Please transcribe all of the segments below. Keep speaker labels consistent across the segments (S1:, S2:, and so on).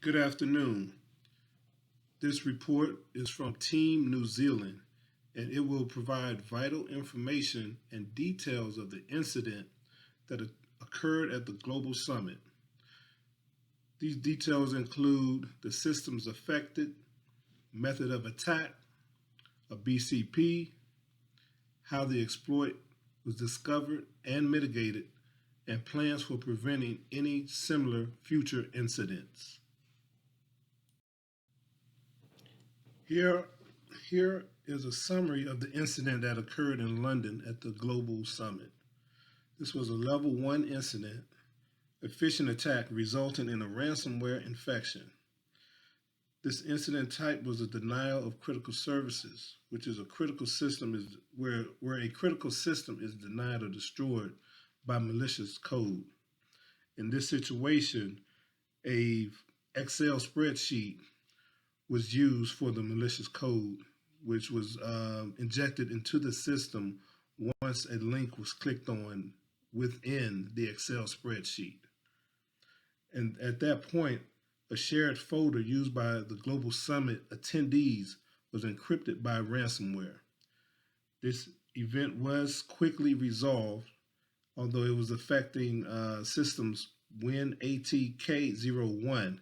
S1: Good afternoon. This report is from Team New Zealand, and it will provide vital information and details of the incident that occurred at the Global Summit. These details include the systems affected, method of attack, a BCP, how the exploit was discovered and mitigated, and plans for preventing any similar future incidents. Here, here is a summary of the incident that occurred in London at the Global Summit. This was a level 1 incident, a phishing attack resulting in a ransomware infection. This incident type was a denial of critical services, which is a critical system is where a critical system is denied or destroyed by malicious code. In this situation, a Excel spreadsheet was used for the malicious code, which was injected into the system once a link was clicked on within the Excel spreadsheet. And at that point, a shared folder used by the Global Summit attendees was encrypted by ransomware. This event was quickly resolved, although it was affecting systems WinATK01,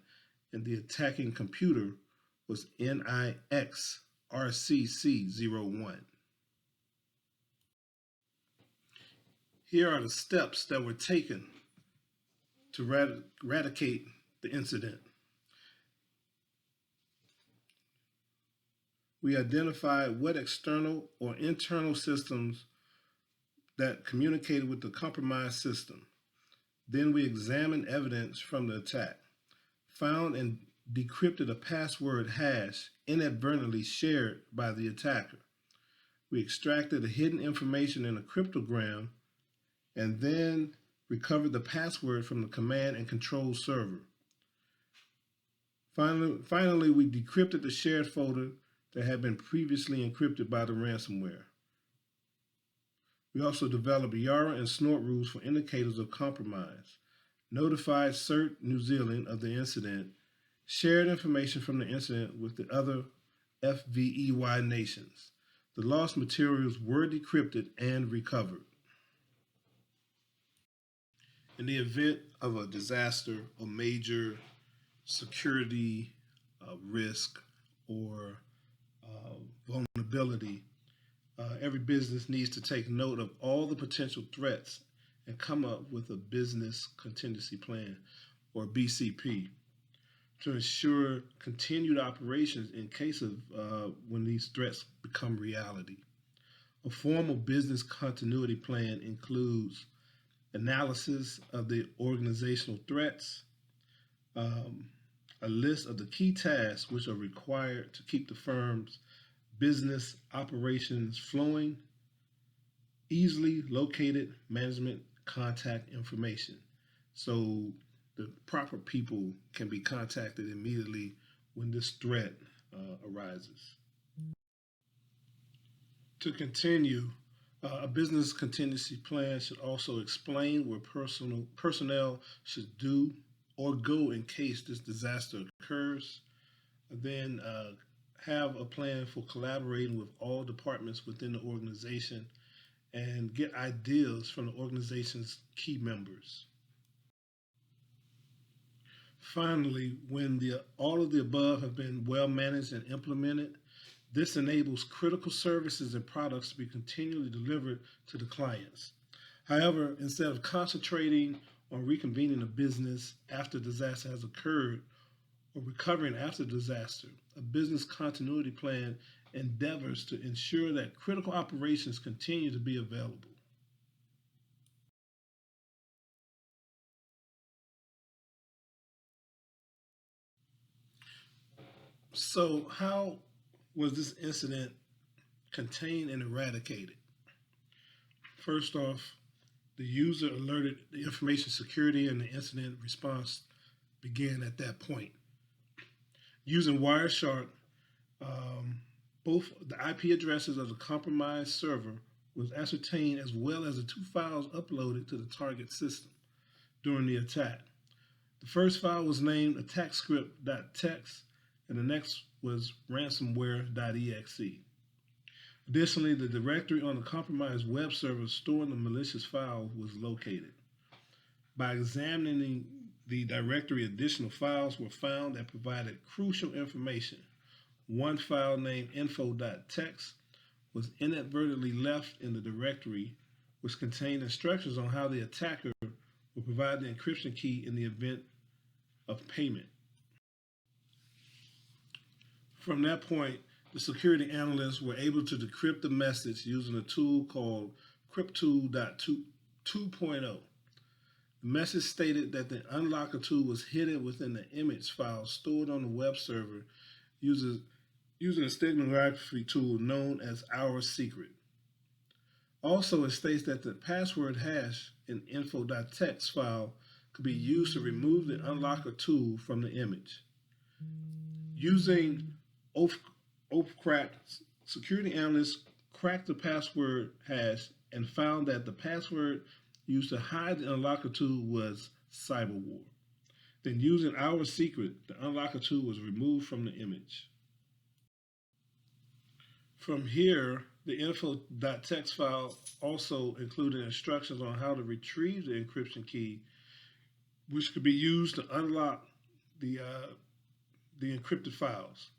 S1: and the attacking computer was NIXRCC01. Here are the steps that were taken to eradicate the incident. We identified what external or internal systems that communicated with the compromised system. Then we examined evidence from the attack, found and decrypted a password hash inadvertently shared by the attacker. We extracted the hidden information in a cryptogram and then recovered the password from the command and control server. Finally, we decrypted the shared folder that had been previously encrypted by the ransomware. We also developed Yara and snort rules for indicators of compromise, notified CERT New Zealand of the incident, shared information from the incident with the other FVEY nations. The lost materials were decrypted and recovered. In the event of a disaster or major security risk or vulnerability, every business needs to take note of all the potential threats and come up with a business contingency plan, or BCP, to ensure continued operations in case of when these threats become reality. A formal business continuity plan includes analysis of the organizational threats, a list of the key tasks which are required to keep the firm's business operations flowing, easily located management contact information, so the proper people can be contacted immediately when this threat arises. To continue, a business contingency plan should also explain where personnel should do or go in case this disaster occurs. Then have a plan for collaborating with all departments within the organization and get ideas from the organization's key members. Finally, when all of the above have been well managed and implemented, this enables critical services and products to be continually delivered to the clients. However, instead of concentrating on reconvening a business after disaster has occurred or recovering after disaster, a business continuity plan endeavors to ensure that critical operations continue to be available. So, how was this incident contained and eradicated? First off, the user alerted the information security and the incident response began at that point. Using Wireshark, both the IP addresses of the compromised server was ascertained, as well as the two files uploaded to the target system during the attack. The first file was named attackscript.txt, and the next was ransomware.exe. Additionally, the directory on the compromised web server storing the malicious file was located. By examining the directory, additional files were found that provided crucial information. One file named info.txt was inadvertently left in the directory, which contained instructions on how the attacker will provide the encryption key in the event of payment. From that point, the security analysts were able to decrypt the message using a tool called Cryptool.2.0. The message stated that the unlocker tool was hidden within the image file stored on the web server using a steganography tool known as Our Secret. Also, it states that the password hash in info.txt file could be used to remove the unlocker tool from the image. Using Oathcrack, security analysts cracked the password hash and found that the password used to hide the unlocker tool was cyberwar. Then using Our Secret, the unlocker tool was removed from the image. From here, the info.txt file also included instructions on how to retrieve the encryption key, which could be used to unlock the encrypted files.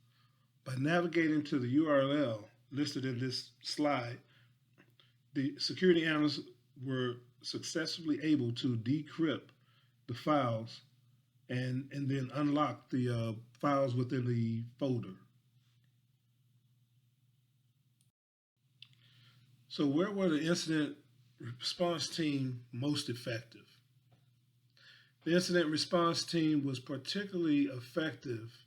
S1: By navigating to the URL listed in this slide, the security analysts were successfully able to decrypt the files and then unlock the files within the folder. So where were the incident response team most effective? The incident response team was particularly effective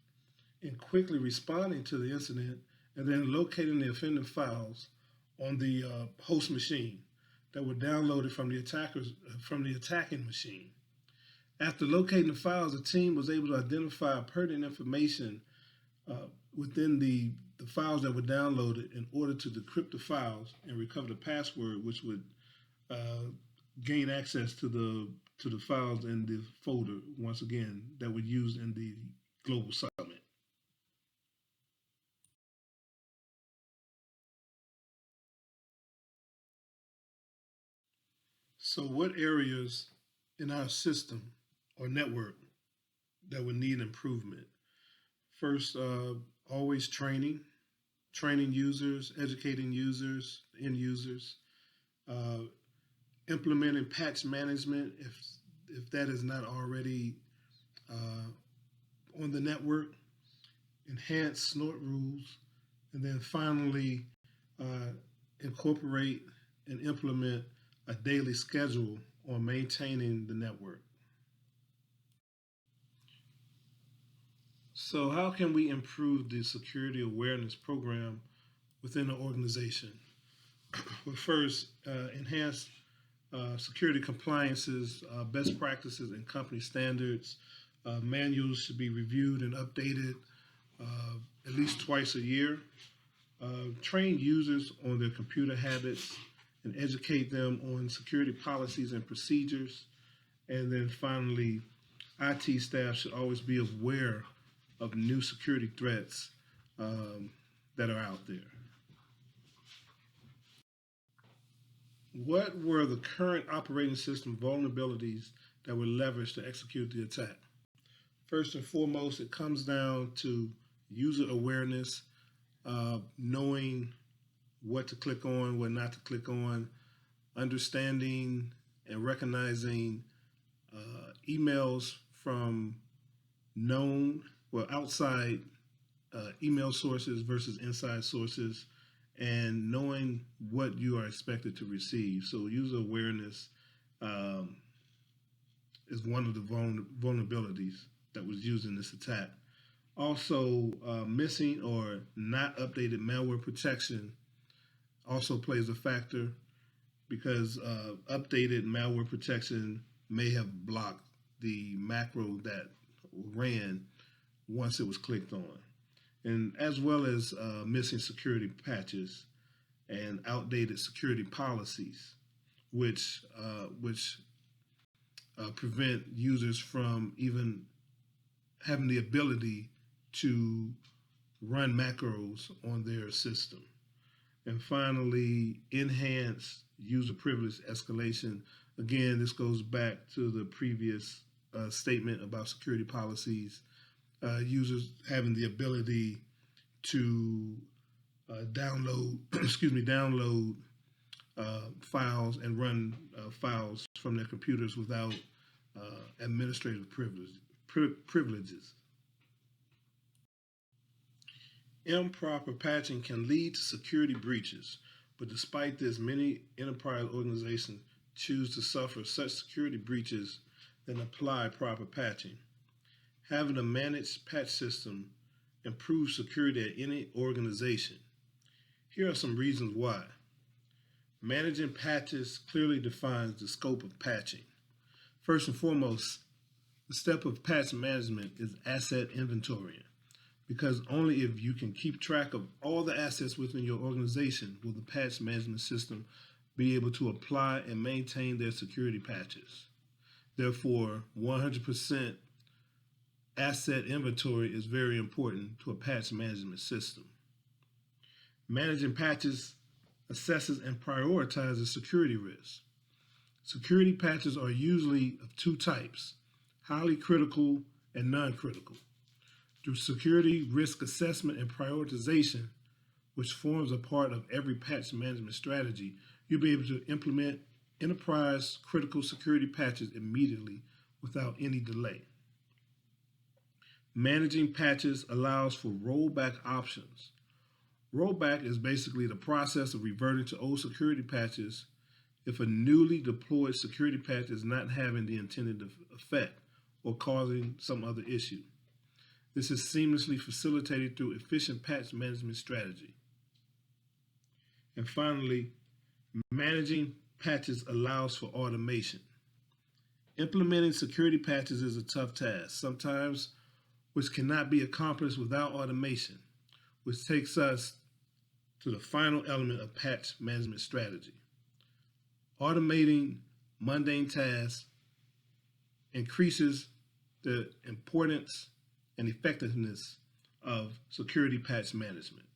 S1: in quickly responding to the incident and then locating the offending files on the host machine that were downloaded from the attacking machine. After locating the files, the team was able to identify pertinent information within the files that were downloaded in order to decrypt the files and recover the password, which would gain access to the files in the folder once again that were used in the global summit. So what areas in our system or network that would need improvement? First, always training users, educating users, end users, implementing patch management if that is not already on the network, enhance snort rules, and then finally incorporate and implement a daily schedule on maintaining the network. So how can we improve the security awareness program within the organization? Well, first, enhance security compliances, best practices, and company standards. Manuals should be reviewed and updated at least twice a year. Train users on their computer habits and educate them on security policies and procedures. And then finally, IT staff should always be aware of new security threats that are out there. What were the current operating system vulnerabilities that were leveraged to execute the attack? First and foremost, it comes down to user awareness, knowing what to click on, what not to click on, understanding and recognizing emails from outside email sources versus inside sources, and knowing what you are expected to receive. So user awareness is one of the vulnerabilities that was used in this attack. Also, missing or not updated malware protection also plays a factor, because updated malware protection may have blocked the macro that ran once it was clicked on, and as well as missing security patches and outdated security policies, which prevent users from even having the ability to run macros on their system. And finally, enhance user privilege escalation. Again, this goes back to the previous statement about security policies. Users having the ability to download, download files and run files from their computers without administrative privileges. Improper patching can lead to security breaches, but despite this, many enterprise organizations choose to suffer such security breaches than apply proper patching. Having a managed patch system improves security at any organization. Here are some reasons why. Managing patches clearly defines the scope of patching. First and foremost, the step of patch management is asset inventorying, because only if you can keep track of all the assets within your organization will the patch management system be able to apply and maintain their security patches. Therefore, 100% asset inventory is very important to a patch management system. Managing patches assesses and prioritizes security risks. Security patches are usually of two types, highly critical and non-critical. Through security risk assessment and prioritization, which forms a part of every patch management strategy, you'll be able to implement enterprise critical security patches immediately without any delay. Managing patches allows for rollback options. Rollback is basically the process of reverting to old security patches if a newly deployed security patch is not having the intended effect or causing some other issue. This is seamlessly facilitated through efficient patch management strategy. And finally, managing patches allows for automation. Implementing security patches is a tough task, sometimes which cannot be accomplished without automation, which takes us to the final element of patch management strategy. Automating mundane tasks increases the importance and effectiveness of security patch management.